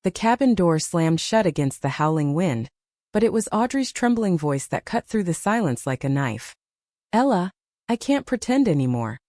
The cabin door slammed shut against the howling wind, but it was Audrey's trembling voice that cut through the silence like a knife. "Ella, I can't pretend anymore.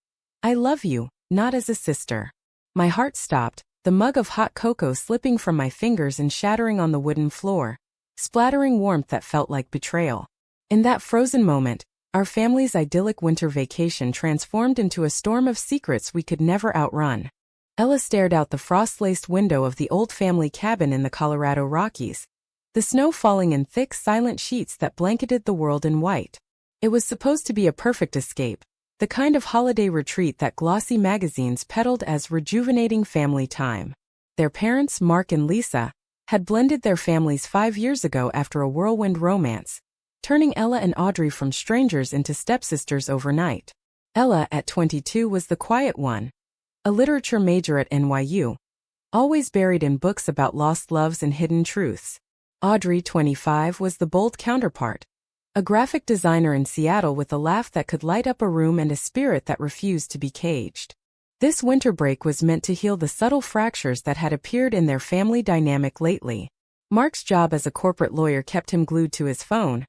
I love you, not as a sister." My heart stopped, the mug of hot cocoa slipping from my fingers and shattering on the wooden floor, splattering warmth that felt like betrayal. In that frozen moment, our family's idyllic winter vacation transformed into a storm of secrets we could never outrun. Ella stared out the frost-laced window of the old family cabin in the Colorado Rockies, the snow falling in thick, silent sheets that blanketed the world in white. It was supposed to be a perfect escape, the kind of holiday retreat that glossy magazines peddled as rejuvenating family time. Their parents, Mark and Lisa, had blended their families 5 years ago after a whirlwind romance, turning Ella and Audrey from strangers into stepsisters overnight. Ella, at 22, was the quiet one, a literature major at NYU, always buried in books about lost loves and hidden truths. Audrey, 25, was the bold counterpart, a graphic designer in Seattle with a laugh that could light up a room and a spirit that refused to be caged. This winter break was meant to heal the subtle fractures that had appeared in their family dynamic lately. Mark's job as a corporate lawyer kept him glued to his phone,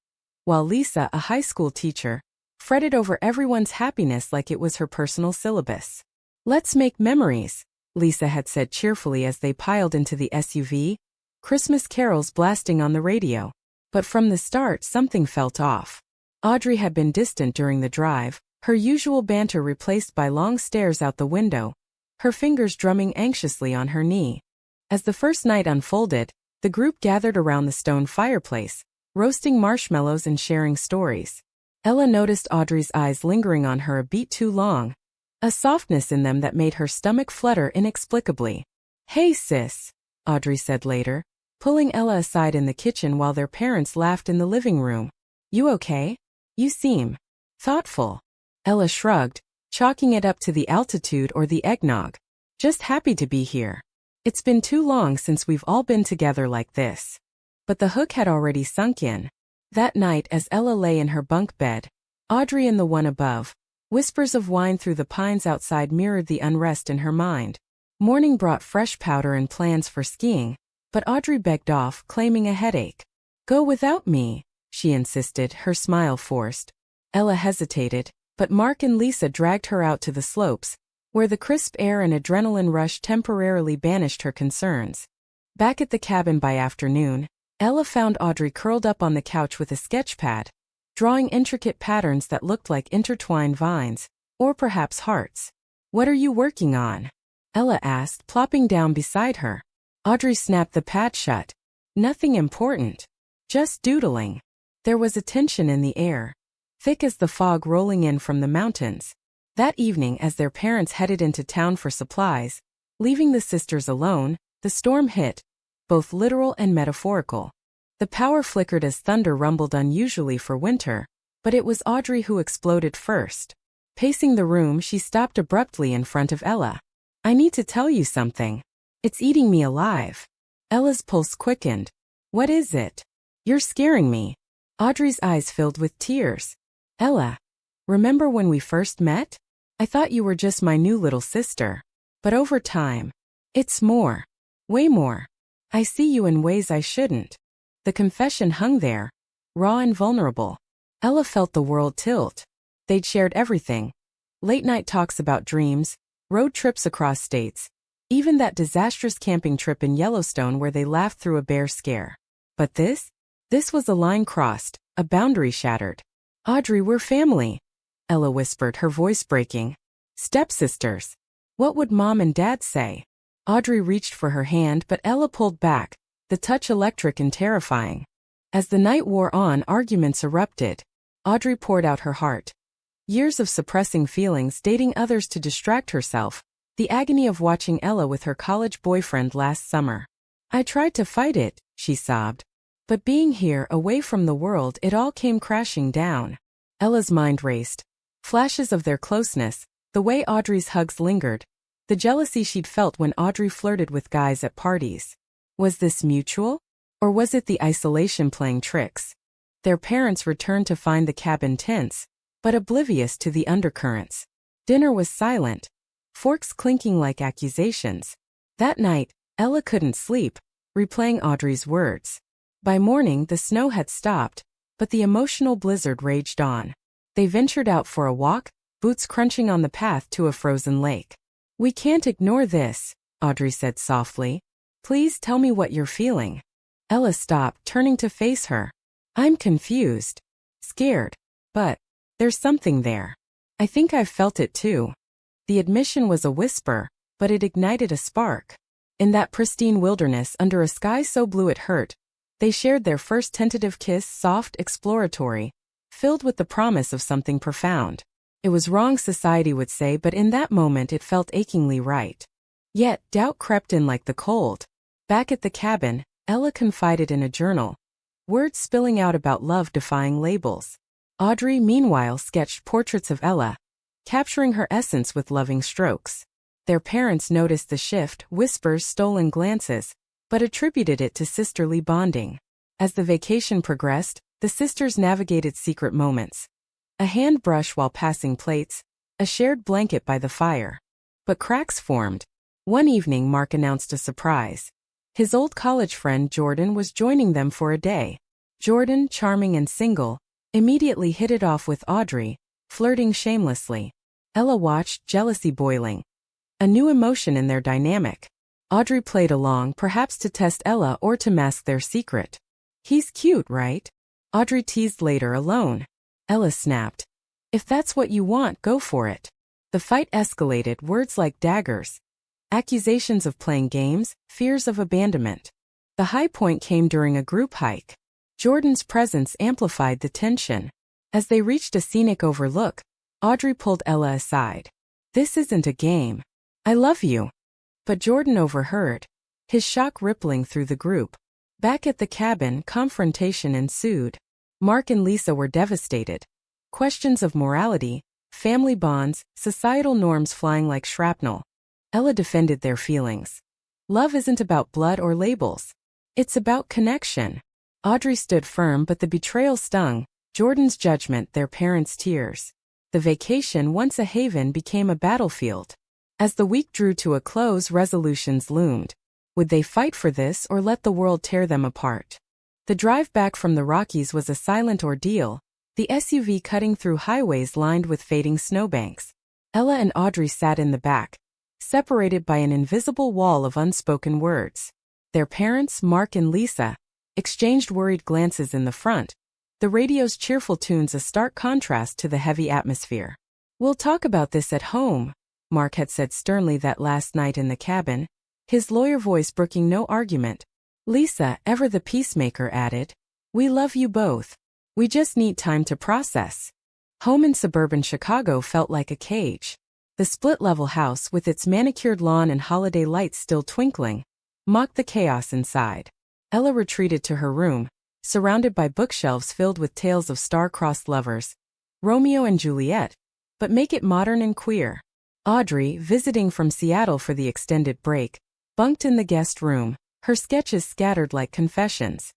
while Lisa, a high school teacher, fretted over everyone's happiness like it was her personal syllabus. "Let's make memories," Lisa had said cheerfully as they piled into the SUV, Christmas carols blasting on the radio. But from the start, something felt off. Audrey had been distant during the drive, her usual banter replaced by long stares out the window, her fingers drumming anxiously on her knee. As the first night unfolded, the group gathered around the stone fireplace, roasting marshmallows and sharing stories. Ella noticed Audrey's eyes lingering on her a beat too long, a softness in them that made her stomach flutter inexplicably. "Hey sis," Audrey said later, pulling Ella aside in the kitchen while their parents laughed in the living room. "You okay? You seem thoughtful." Ella shrugged, chalking it up to the altitude or the eggnog. "Just happy to be here. It's been too long since we've all been together like this." But the hook had already sunk in. That night, as Ella lay in her bunk bed, Audrey in the one above, whispers of wine through the pines outside mirrored the unrest in her mind. Morning brought fresh powder and plans for skiing, but Audrey begged off, claiming a headache. "Go without me," she insisted, her smile forced. Ella hesitated, but Mark and Lisa dragged her out to the slopes, where the crisp air and adrenaline rush temporarily banished her concerns. Back at the cabin by afternoon, Ella found Audrey curled up on the couch with a sketch pad, drawing intricate patterns that looked like intertwined vines, or perhaps hearts. "What are you working on?" Ella asked, plopping down beside her. Audrey snapped the pad shut. "Nothing important. Just doodling." There was a tension in the air, thick as the fog rolling in from the mountains. That evening, as their parents headed into town for supplies, leaving the sisters alone, the storm hit, both literal and metaphorical. The power flickered as thunder rumbled unusually for winter, but it was Audrey who exploded first. Pacing the room, she stopped abruptly in front of Ella. "I need to tell you something. It's eating me alive." Ella's pulse quickened. "What is it?" "You're scaring me." Audrey's eyes filled with tears. "Ella, remember when we first met? I thought you were just my new little sister. But over time, it's more. Way more. I see you in ways I shouldn't." The confession hung there, raw and vulnerable. Ella felt the world tilt. They'd shared everything. Late-night talks about dreams, road trips across states, even that disastrous camping trip in Yellowstone where they laughed through a bear scare. But this was a line crossed, a boundary shattered. "Audrey, we're family," Ella whispered, her voice breaking. "Stepsisters. What would Mom and Dad say?" Audrey reached for her hand, but Ella pulled back, the touch electric and terrifying. As the night wore on, arguments erupted. Audrey poured out her heart. Years of suppressing feelings, dating others to distract herself, the agony of watching Ella with her college boyfriend last summer. "I tried to fight it," she sobbed. "But being here, away from the world, it all came crashing down." Ella's mind raced. Flashes of their closeness, the way Audrey's hugs lingered, the jealousy she'd felt when Audrey flirted with guys at parties. Was this mutual? Or was it the isolation playing tricks? Their parents returned to find the cabin tense, but oblivious to the undercurrents. Dinner was silent, forks clinking like accusations. That night, Ella couldn't sleep, replaying Audrey's words. By morning, the snow had stopped, but the emotional blizzard raged on. They ventured out for a walk, boots crunching on the path to a frozen lake. "We can't ignore this," Audrey said softly. "Please tell me what you're feeling." Ella stopped, turning to face her. "I'm confused. Scared. But there's something there. I think I've felt it too." The admission was a whisper, but it ignited a spark. In that pristine wilderness under a sky so blue it hurt, they shared their first tentative kiss, soft, exploratory, filled with the promise of something profound. It was wrong, society would say, but in that moment it felt achingly right. Yet, doubt crept in like the cold. Back at the cabin, Ella confided in a journal, words spilling out about love defying labels. Audrey, meanwhile, sketched portraits of Ella, capturing her essence with loving strokes. Their parents noticed the shift, whispers, stolen glances, but attributed it to sisterly bonding. As the vacation progressed, the sisters navigated secret moments. A hand brush while passing plates, a shared blanket by the fire. But cracks formed. One evening, Mark announced a surprise. His old college friend Jordan was joining them for a day. Jordan, charming and single, immediately hit it off with Audrey, flirting shamelessly. Ella watched, jealousy boiling. A new emotion in their dynamic. Audrey played along, perhaps to test Ella or to mask their secret. "He's cute, right?" Audrey teased later alone. Ella snapped. "If that's what you want, go for it." The fight escalated, words like daggers. Accusations of playing games, fears of abandonment. The high point came during a group hike. Jordan's presence amplified the tension. As they reached a scenic overlook, Audrey pulled Ella aside. "This isn't a game. I love you." But Jordan overheard, his shock rippling through the group. Back at the cabin, confrontation ensued. Mark and Lisa were devastated. Questions of morality, family bonds, societal norms flying like shrapnel. Ella defended their feelings. "Love isn't about blood or labels. It's about connection." Audrey stood firm, but the betrayal stung. Jordan's judgment, their parents' tears. The vacation, once a haven, became a battlefield. As the week drew to a close, resolutions loomed. Would they fight for this or let the world tear them apart? The drive back from the Rockies was a silent ordeal, the SUV cutting through highways lined with fading snowbanks. Ella and Audrey sat in the back, separated by an invisible wall of unspoken words. Their parents, Mark and Lisa, exchanged worried glances in the front, the radio's cheerful tunes a stark contrast to the heavy atmosphere. "We'll talk about this at home," Mark had said sternly that last night in the cabin, his lawyer voice brooking no argument. Lisa, ever the peacemaker, added, "We love you both. We just need time to process." Home in suburban Chicago felt like a cage. The split-level house, with its manicured lawn and holiday lights still twinkling, mocked the chaos inside. Ella retreated to her room, surrounded by bookshelves filled with tales of star-crossed lovers, Romeo and Juliet, but make it modern and queer. Audrey, visiting from Seattle for the extended break, bunked in the guest room, her sketches scattered like confessions.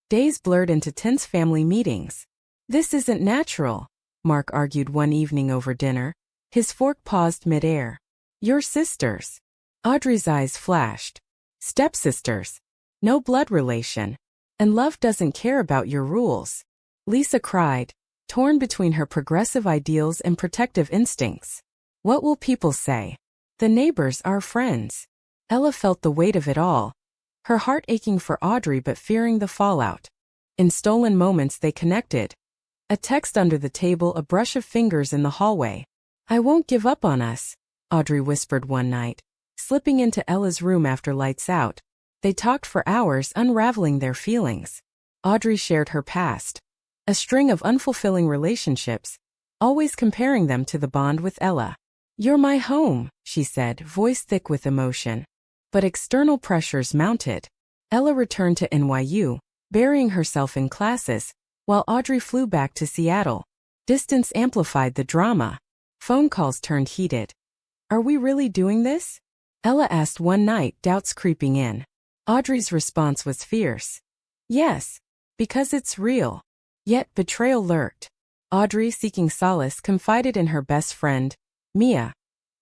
Days blurred into tense family meetings. "This isn't natural," Mark argued one evening over dinner. His fork paused mid-air. "Your sisters." Audrey's eyes flashed. "Stepsisters. No blood relation. And love doesn't care about your rules." Lisa cried, torn between her progressive ideals and protective instincts. "What will people say? The neighbors are friends." Ella felt the weight of it all, her heart aching for Audrey but fearing the fallout. In stolen moments they connected. A text under the table, a brush of fingers in the hallway. "I won't give up on us," Audrey whispered one night, slipping into Ella's room after lights out. They talked for hours, unraveling their feelings. Audrey shared her past, a string of unfulfilling relationships, always comparing them to the bond with Ella. "You're my home," she said, voice thick with emotion. But external pressures mounted. Ella returned to NYU, burying herself in classes, while Audrey flew back to Seattle. Distance amplified the drama. Phone calls turned heated. "Are we really doing this?" Ella asked one night, doubts creeping in. Audrey's response was fierce. "Yes, because it's real." Yet betrayal lurked. Audrey, seeking solace, confided in her best friend, Mia,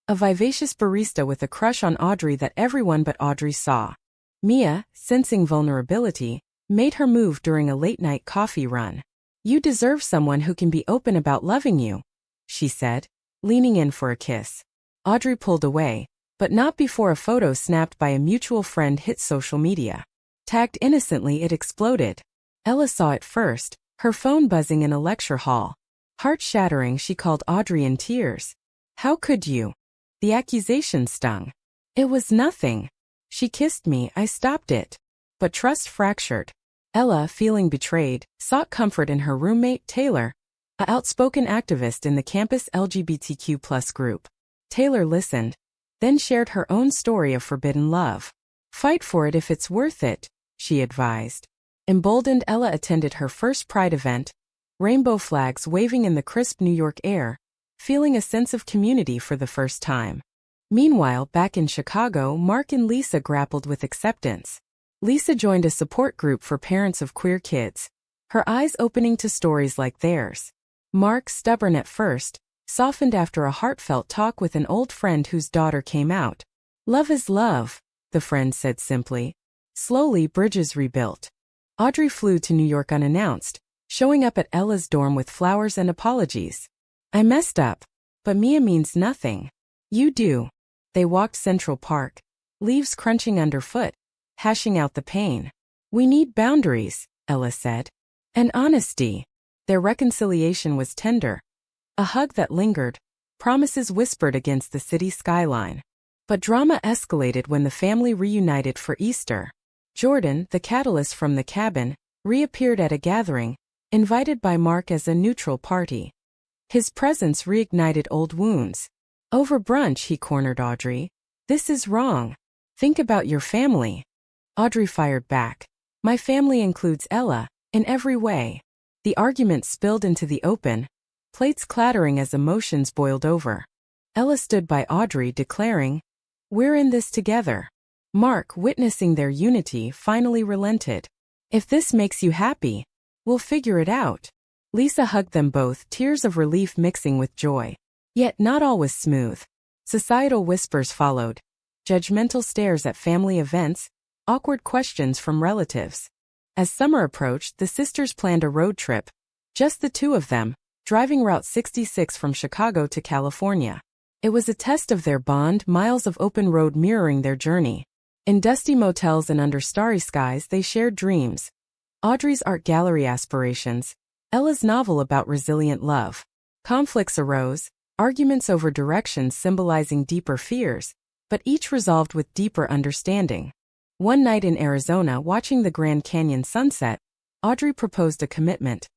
a vivacious barista with a crush on Audrey that everyone but Audrey saw. Mia, sensing vulnerability, made her move during a late-night coffee run. "You deserve someone who can be open about loving you," she said, leaning in for a kiss. Audrey pulled away, but not before a photo snapped by a mutual friend hit social media. Tagged innocently, it exploded. Ella saw it first, her phone buzzing in a lecture hall. Heart-shattering, she called Audrey in tears. "How could you?" The accusation stung. "It was nothing. She kissed me, I stopped it." But trust fractured. Ella, feeling betrayed, sought comfort in her roommate, Taylor, an outspoken activist in the campus LGBTQ+ group. Taylor listened, then shared her own story of forbidden love. "Fight for it if it's worth it," she advised. Emboldened, Ella attended her first Pride event, rainbow flags waving in the crisp New York air, feeling a sense of community for the first time. Meanwhile, back in Chicago, Mark and Lisa grappled with acceptance. Lisa joined a support group for parents of queer kids, her eyes opening to stories like theirs. Mark, stubborn at first, softened after a heartfelt talk with an old friend whose daughter came out. "Love is love," the friend said simply. Slowly, bridges rebuilt. Audrey flew to New York unannounced, showing up at Ella's dorm with flowers and apologies. "I messed up, but Mia means nothing. You do." They walked Central Park, leaves crunching underfoot, hashing out the pain. "We need boundaries," Ella said. "And honesty." Their reconciliation was tender. A hug that lingered, promises whispered against the city skyline. But drama escalated when the family reunited for Easter. Jordan, the catalyst from the cabin, reappeared at a gathering, invited by Mark as a neutral party. His presence reignited old wounds. "Over brunch," he cornered Audrey. "This is wrong. Think about your family." Audrey fired back. "My family includes Ella, in every way." The argument spilled into the open, plates clattering as emotions boiled over. Ella stood by Audrey, declaring, "We're in this together." Mark, witnessing their unity, finally relented. "If this makes you happy, we'll figure it out." Lisa hugged them both, tears of relief mixing with joy. Yet not all was smooth. Societal whispers followed. Judgmental stares at family events, awkward questions from relatives. As summer approached, the sisters planned a road trip. Just the two of them, driving Route 66 from Chicago to California. It was a test of their bond, miles of open road mirroring their journey. In dusty motels and under starry skies, they shared dreams. Audrey's art gallery aspirations, Ella's novel about resilient love. Conflicts arose, arguments over directions symbolizing deeper fears, but each resolved with deeper understanding. One night in Arizona, watching the Grand Canyon sunset, Audrey proposed a commitment.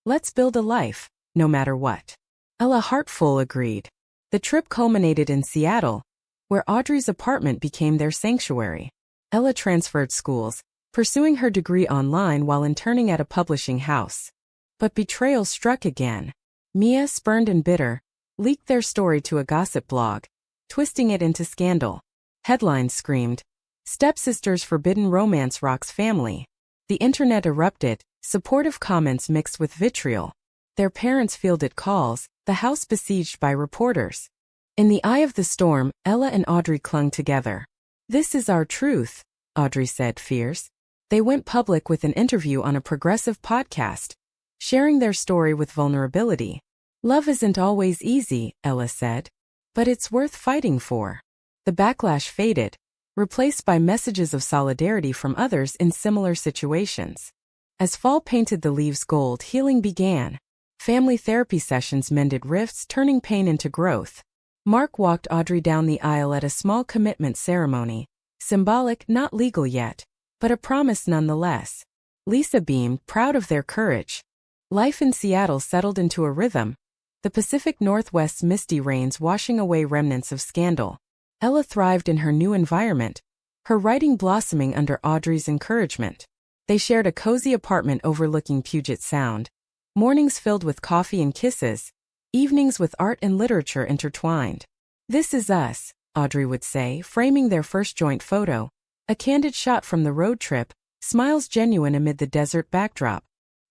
"Let's build a life, no matter what." Ella, heartful, agreed. The trip culminated in Seattle, where Audrey's apartment became their sanctuary. Ella transferred schools, pursuing her degree online while interning at a publishing house. But betrayal struck again. Mia, spurned and bitter, leaked their story to a gossip blog, twisting it into scandal. Headlines screamed, "Stepsister's forbidden romance rocks family." The internet erupted, supportive comments mixed with vitriol. Their parents fielded calls, the house besieged by reporters. In the eye of the storm, Ella and Audrey clung together. "This is our truth," Audrey said, fierce. They went public with an interview on a progressive podcast, sharing their story with vulnerability. "Love isn't always easy," Ella said, "but it's worth fighting for." The backlash faded, replaced by messages of solidarity from others in similar situations. As fall painted the leaves gold, healing began. Family therapy sessions mended rifts, turning pain into growth. Mark walked Audrey down the aisle at a small commitment ceremony, symbolic, not legal yet, but a promise nonetheless. Lisa beamed, proud of their courage. Life in Seattle settled into a rhythm, the Pacific Northwest's misty rains washing away remnants of scandal. Ella thrived in her new environment, her writing blossoming under Audrey's encouragement. They shared a cozy apartment overlooking Puget Sound, mornings filled with coffee and kisses, evenings with art and literature intertwined. "This is us," Audrey would say, framing their first joint photo, a candid shot from the road trip, smiles genuine amid the desert backdrop.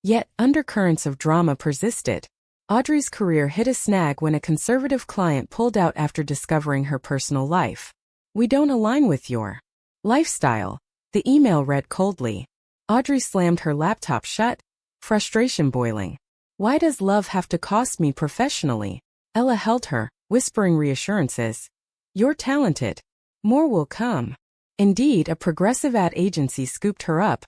Yet, undercurrents of drama persisted. Audrey's career hit a snag when a conservative client pulled out after discovering her personal life. "We don't align with your lifestyle," The email read coldly. Audrey slammed her laptop shut, frustration boiling. Why does love have to cost me professionally? Ella held her, whispering reassurances. You're talented. More will come. Indeed, a progressive ad agency scooped her up,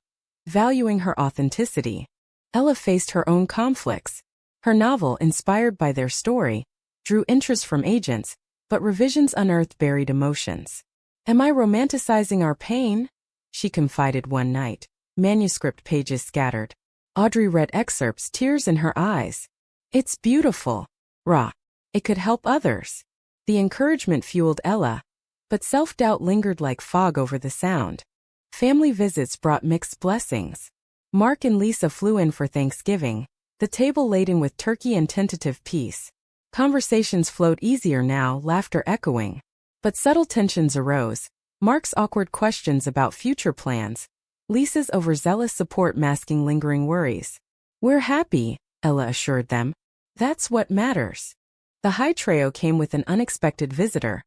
valuing her authenticity. Ella faced her own conflicts. Her novel, inspired by their story, drew interest from agents, but revisions unearthed buried emotions. Am I romanticizing our pain? She confided one night. Manuscript pages scattered. Audrey read excerpts, tears in her eyes. It's beautiful. Raw. It could help others. The encouragement fueled Ella, but self-doubt lingered like fog over the sound. Family visits brought mixed blessings. Mark and Lisa flew in for Thanksgiving, the table laden with turkey and tentative peace. Conversations flowed easier now, laughter echoing. But subtle tensions arose. Mark's awkward questions about future plans, Lisa's overzealous support masking lingering worries. We're happy, Ella assured them. That's what matters. The high trio came with an unexpected visitor.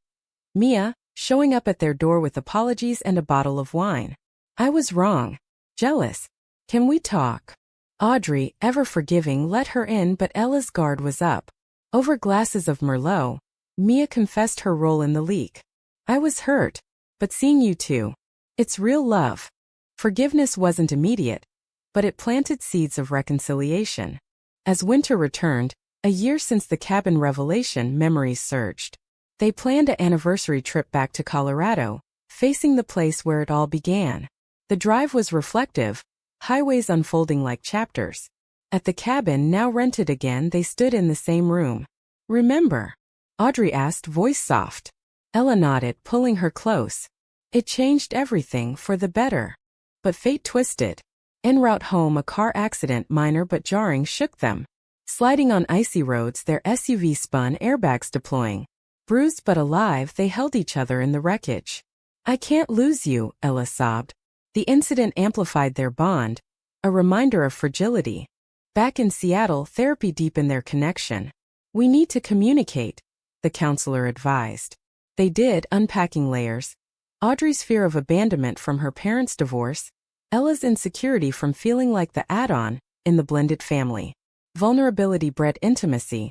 Mia, showing up at their door with apologies and a bottle of wine. I was wrong. Jealous. Can we talk? Audrey, ever forgiving, let her in, but Ella's guard was up. Over glasses of Merlot, Mia confessed her role in the leak. I was hurt, but seeing you two. It's real love. Forgiveness wasn't immediate, but it planted seeds of reconciliation. As winter returned, a year since the cabin revelation, memories surged. They planned an anniversary trip back to Colorado, facing the place where it all began. The drive was reflective, highways unfolding like chapters. At the cabin, now rented again, they stood in the same room. Remember? Audrey asked, voice soft. Ella nodded, pulling her close. It changed everything for the better. But fate twisted. En route home, a car accident, minor but jarring, shook them. Sliding on icy roads, their SUV spun, airbags deploying. Bruised but alive, they held each other in the wreckage. I can't lose you, Ella sobbed. The incident amplified their bond, a reminder of fragility. Back in Seattle, therapy deepened their connection. We need to communicate, the counselor advised. They did, unpacking layers. Audrey's fear of abandonment from her parents' divorce, Ella's insecurity from feeling like the add-on in the blended family. Vulnerability bred intimacy,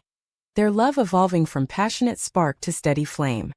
their love evolving from passionate spark to steady flame.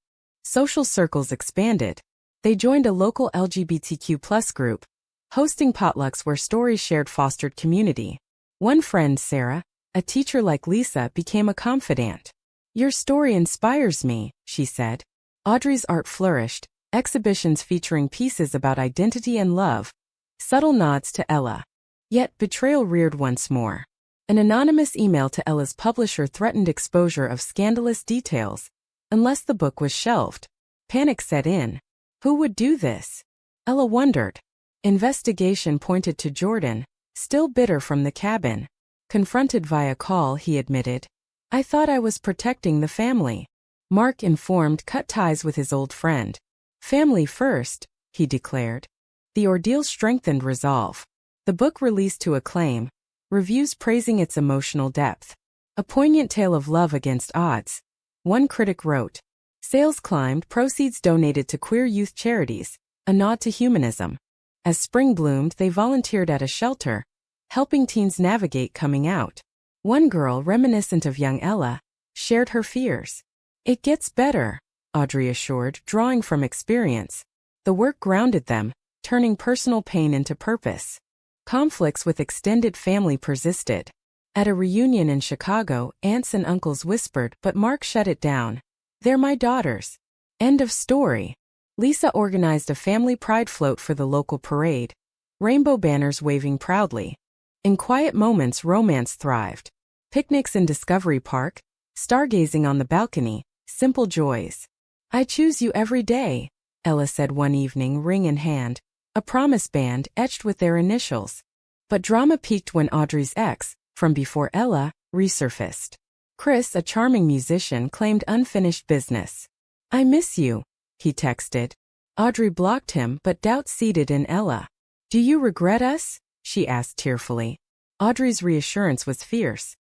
Social circles expanded. They joined a local LGBTQ+ group, hosting potlucks where stories shared fostered community. One friend, Sarah, a teacher like Lisa, became a confidant. Your story inspires me, she said. Audrey's art flourished, exhibitions featuring pieces about identity and love, subtle nods to Ella. Yet betrayal reared once more. An anonymous email to Ella's publisher threatened exposure of scandalous details, unless the book was shelved. Panic set in. Who would do this? Ella wondered. Investigation pointed to Jordan, still bitter from the cabin. Confronted via call, he admitted. I thought I was protecting the family. Mark, informed, cut ties with his old friend. Family first, he declared. The ordeal strengthened resolve. The book released to acclaim, reviews praising its emotional depth. A poignant tale of love against odds. One critic wrote. Sales climbed, proceeds donated to queer youth charities, a nod to humanism. As spring bloomed, they volunteered at a shelter, helping teens navigate coming out. One girl, reminiscent of young Ella, shared her fears. It gets better, Audrey assured, drawing from experience. The work grounded them, turning personal pain into purpose. Conflicts with extended family persisted. At a reunion in Chicago, aunts and uncles whispered, but Mark shut it down. They're my daughters. End of story. Lisa organized a family pride float for the local parade, rainbow banners waving proudly. In quiet moments, romance thrived. Picnics in Discovery Park, stargazing on the balcony, simple joys. I choose you every day, Ella said one evening, ring in hand, a promise band etched with their initials. But drama peaked when Audrey's ex, from before Ella, resurfaced. Chris, a charming musician, claimed unfinished business. I miss you, he texted. Audrey blocked him, but doubt seeded in Ella. Do you regret us? She asked tearfully. Audrey's reassurance was fierce.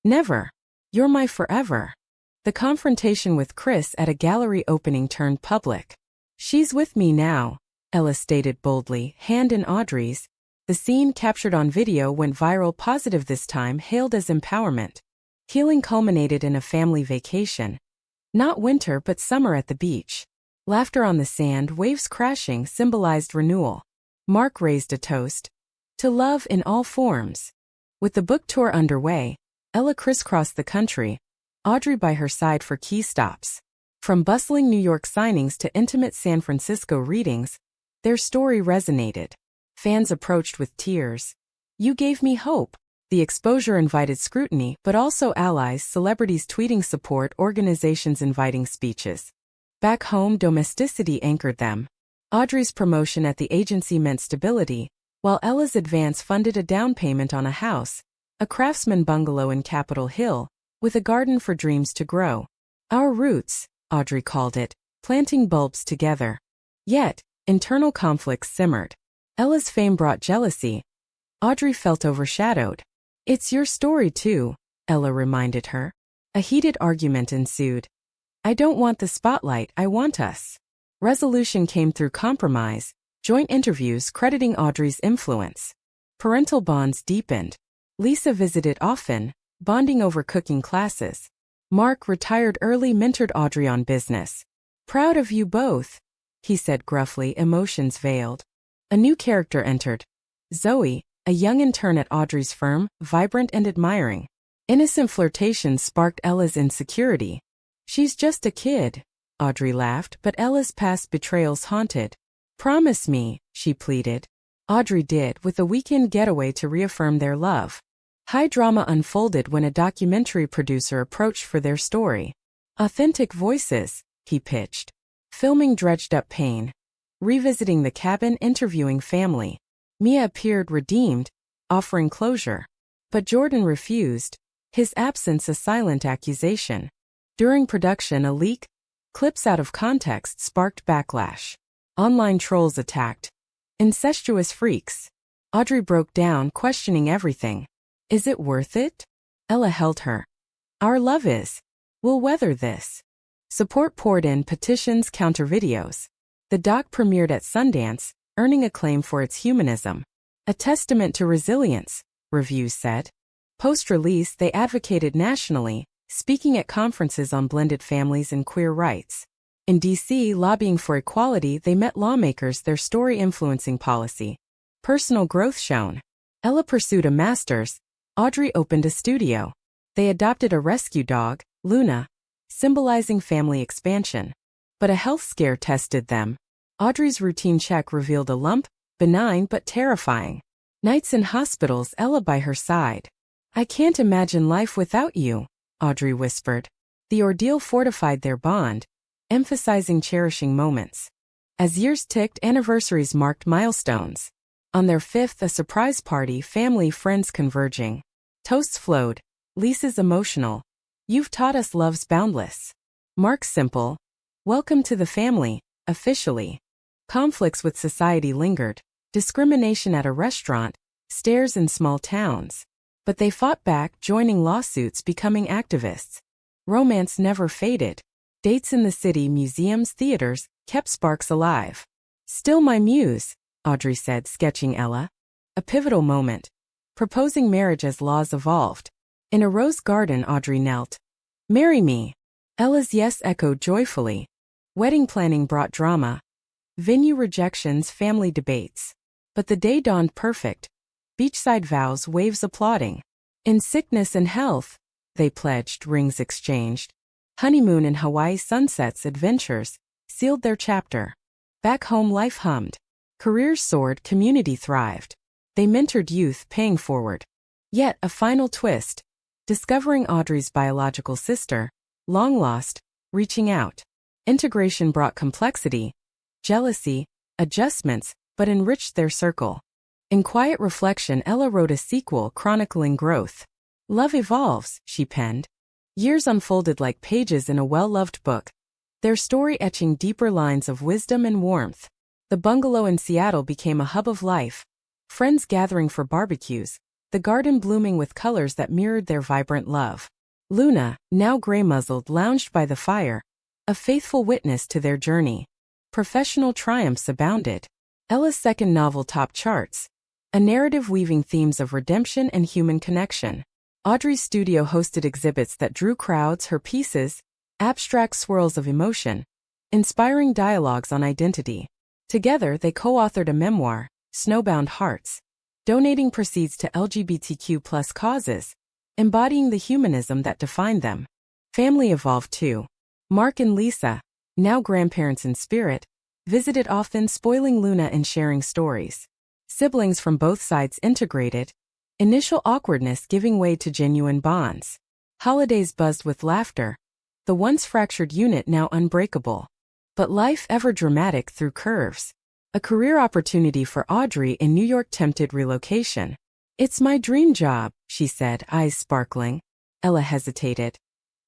Never. You're my forever. The confrontation with Chris at a gallery opening turned public. She's with me now, Ella stated boldly, hand in Audrey's. The scene captured on video went viral, positive this time, hailed as empowerment. Healing culminated in a family vacation. Not winter but summer at the beach. Laughter on the sand, waves crashing, symbolized renewal. Mark raised a toast. To love in all forms. With the book tour underway, Ella crisscrossed the country, Audrey by her side for key stops. From bustling New York signings to intimate San Francisco readings, their story resonated. Fans approached with tears. You gave me hope. The exposure invited scrutiny, but also allies, celebrities tweeting support, organizations inviting speeches. Back home, domesticity anchored them. Audrey's promotion at the agency meant stability, while Ella's advance funded a down payment on a house, a craftsman bungalow in Capitol Hill, with a garden for dreams to grow. Our roots, Audrey called it, planting bulbs together. Yet, internal conflicts simmered. Ella's fame brought jealousy. Audrey felt overshadowed. It's your story too, Ella reminded her. A heated argument ensued. I don't want the spotlight, I want us. Resolution came through compromise, joint interviews crediting Audrey's influence. Parental bonds deepened. Lisa visited often, bonding over cooking classes. Mark, retired early, mentored Audrey on business. Proud of you both, he said gruffly, emotions veiled. A new character entered. Zoe, a young intern at Audrey's firm, vibrant and admiring. Innocent flirtations sparked Ella's insecurity. She's just a kid, Audrey laughed, but Ella's past betrayals haunted. Promise me, she pleaded. Audrey did, with a weekend getaway to reaffirm their love. High drama unfolded when a documentary producer approached for their story. Authentic voices, he pitched. Filming dredged up pain. Revisiting the cabin, interviewing family. Mia appeared redeemed, offering closure. But Jordan refused, his absence a silent accusation. During production, a leak, clips out of context, sparked backlash. Online trolls attacked. Incestuous freaks. Audrey broke down, questioning everything. Is it worth it? Ella held her. Our love is. We'll weather this. Support poured in, petitions, counter videos. The doc premiered at Sundance, earning acclaim for its humanism. A testament to resilience, reviews said. Post-release, they advocated nationally, speaking at conferences on blended families and queer rights. In D.C., lobbying for equality, they met lawmakers, their story influencing policy. Personal growth shown. Ella pursued a master's. Audrey opened a studio. They adopted a rescue dog, Luna, symbolizing family expansion. But a health scare tested them. Audrey's routine check revealed a lump, benign but terrifying. Nights in hospitals, Ella by her side. I can't imagine life without you, Audrey whispered. The ordeal fortified their bond, emphasizing cherishing moments. As years ticked, anniversaries marked milestones. On their fifth, a surprise party, family, friends converging. Toasts flowed. Lisa's emotional. You've taught us love's boundless. Mark's simple. Welcome to the family, officially. Conflicts with society lingered. Discrimination at a restaurant, stares in small towns. But they fought back, joining lawsuits, becoming activists. Romance never faded. Dates in the city, museums, theaters, kept sparks alive. Still my muse, Audrey said, sketching Ella. A pivotal moment. Proposing marriage as laws evolved. In a rose garden, Audrey knelt. Marry me. Ella's yes echoed joyfully. Wedding planning brought drama. Venue rejections, family debates. But the day dawned perfect. Beachside vows, waves applauding. In sickness and health, they pledged, rings exchanged. Honeymoon in Hawaii, sunsets, adventures, sealed their chapter. Back home, life hummed. Careers soared, community thrived. They mentored youth, paying forward. Yet, a final twist. Discovering Audrey's biological sister, long lost, reaching out. Integration brought complexity, jealousy, adjustments, but enriched their circle. In quiet reflection, Ella wrote a sequel chronicling growth. Love evolves, she penned. Years unfolded like pages in a well-loved book, their story etching deeper lines of wisdom and warmth. The bungalow in Seattle became a hub of life, friends gathering for barbecues, the garden blooming with colors that mirrored their vibrant love. Luna, now gray-muzzled, lounged by the fire, a faithful witness to their journey. Professional triumphs abounded. Ella's second novel topped charts, a narrative weaving themes of redemption and human connection. Audrey's studio hosted exhibits that drew crowds, her pieces, abstract swirls of emotion, inspiring dialogues on identity. Together, they co-authored a memoir, Snowbound Hearts, donating proceeds to LGBTQ+ causes, embodying the humanism that defined them. Family evolved too. Mark and Lisa, now grandparents in spirit, visited often, spoiling Luna and sharing stories. Siblings from both sides integrated, initial awkwardness giving way to genuine bonds. Holidays buzzed with laughter, the once fractured unit now unbreakable. But life ever dramatic through curves. A career opportunity for Audrey in New York tempted relocation. "It's my dream job," she said, eyes sparkling. Ella hesitated.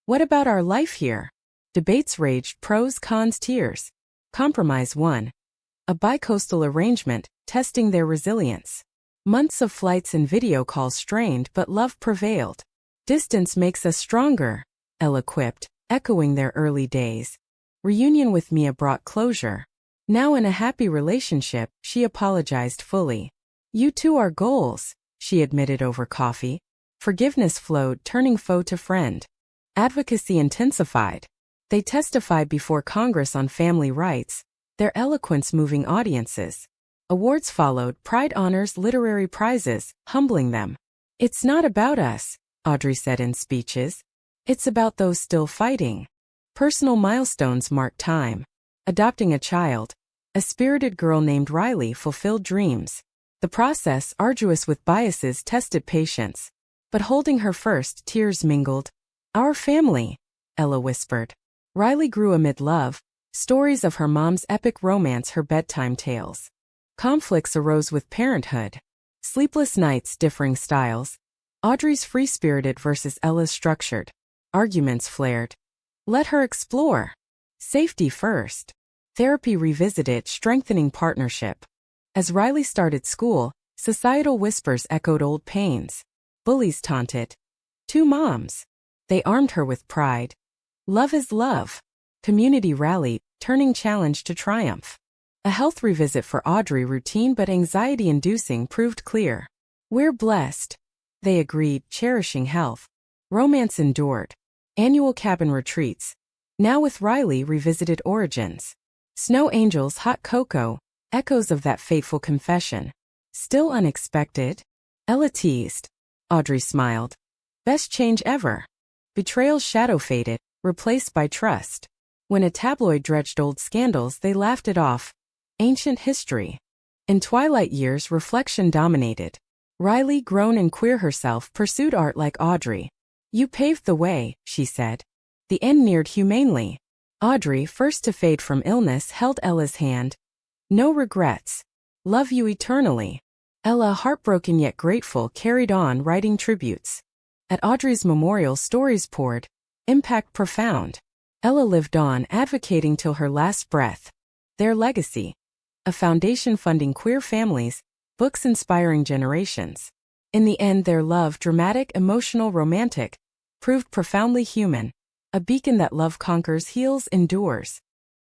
"What about our life here?" Debates raged, pros, cons, tears. Compromise won. A bicoastal arrangement, testing their resilience. Months of flights and video calls strained, but love prevailed. "Distance makes us stronger," Ella quipped, echoing their early days. Reunion with Mia brought closure. Now in a happy relationship, she apologized fully. "You two are goals," she admitted over coffee. Forgiveness flowed, turning foe to friend. Advocacy intensified. They testified before Congress on family rights, their eloquence moving audiences. Awards followed, pride honors, literary prizes, humbling them. "It's not about us," Audrey said in speeches. "It's about those still fighting." Personal milestones marked time. Adopting a child. A spirited girl named Riley fulfilled dreams. The process, arduous with biases, tested patience. But holding her first, tears mingled. "Our family," Ella whispered. Riley grew amid love, stories of her mom's epic romance, her bedtime tales. Conflicts arose with parenthood. Sleepless nights, differing styles. Audrey's free-spirited versus Ella's structured. Arguments flared. Let her explore. Safety first. Therapy revisited, strengthening partnership. As Riley started school, societal whispers echoed old pains. Bullies taunted. Two moms. They armed her with pride. Love is love. Community rallied, turning challenge to triumph. A health revisit for Audrey, routine but anxiety-inducing, proved clear. "We're blessed," they agreed, cherishing health. Romance endured. Annual cabin retreats. Now with Riley, revisited origins. Snow angels, hot cocoa, echoes of that fateful confession. Still unexpected? Ella teased. Audrey smiled. Best change ever. Betrayal's shadow faded, replaced by trust. When a tabloid dredged old scandals, they laughed it off. Ancient history. In twilight years, reflection dominated. Riley, grown and queer herself, pursued art like Audrey. "You paved the way," she said. The end neared humanely. Audrey, first to fade from illness, held Ella's hand. "No regrets. Love you eternally." Ella, heartbroken yet grateful, carried on, writing tributes. At Audrey's memorial, stories poured. Impact profound. Ella lived on, advocating till her last breath. Their legacy. A foundation funding queer families, books inspiring generations. In the end, their love, dramatic, emotional, romantic, proved profoundly human. A beacon that love conquers, heals, endures.